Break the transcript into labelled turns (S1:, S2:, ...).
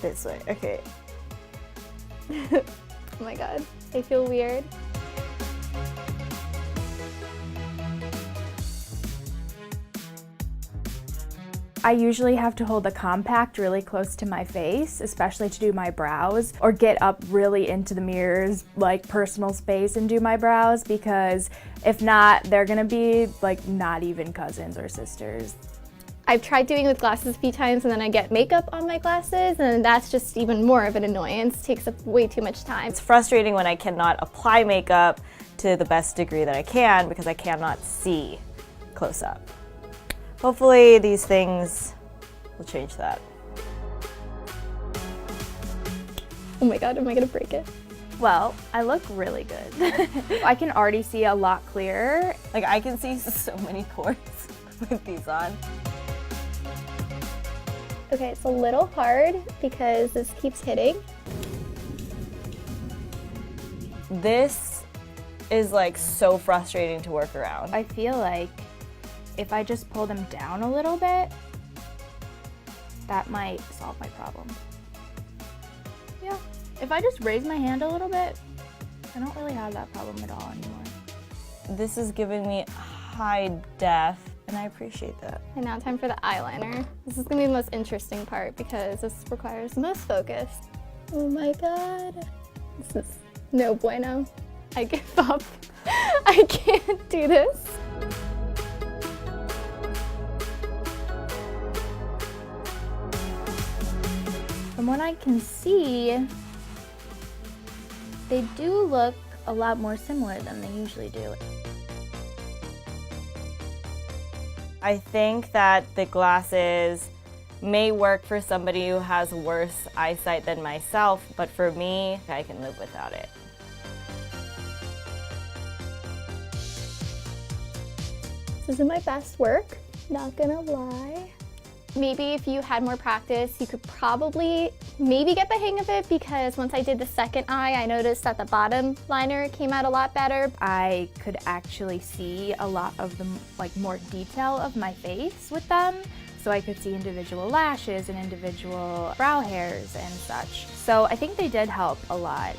S1: This way, okay.
S2: Oh my god, I feel weird.
S1: I usually have to hold the compact really close to my face, especially to do my brows, or get up really into the mirror's like personal space and do my brows, because if not, they're gonna be like not even cousins or sisters.
S2: I've tried doing it with glasses a few times and then I get makeup on my glasses and that's just even more of an annoyance. It takes up way too much time.
S3: It's frustrating when I cannot apply makeup to the best degree that I can because I cannot see close up. Hopefully these things will change that.
S2: Oh my god, am I gonna break it?
S1: Well, I look really good. I can already see a lot clearer.
S3: Like I can see so many pores with these on.
S2: Okay, it's a little hard because this keeps hitting.
S3: This is like so frustrating to work around.
S1: I feel like if I just pull them down a little bit, that might solve my problem. Yeah, if I just raise my hand a little bit, I don't really have that problem at all anymore.
S3: This is giving me high def, and I appreciate that.
S2: And now time for the eyeliner. This is gonna be the most interesting part because this requires the most focus. Oh my god. This is no bueno. I give up. I can't do this.
S1: From what I can see, they do look a lot more similar than they usually do.
S3: I think that the glasses may work for somebody who has worse eyesight than myself, but for me, I can live without it.
S2: This is my best work, not gonna lie. Maybe if you had more practice, you could probably maybe get the hang of it, because once I did the second eye, I noticed that the bottom liner came out a lot better.
S1: I could actually see a lot of the more detail of my face with them. So I could see individual lashes and individual brow hairs and such. So I think they did help a lot.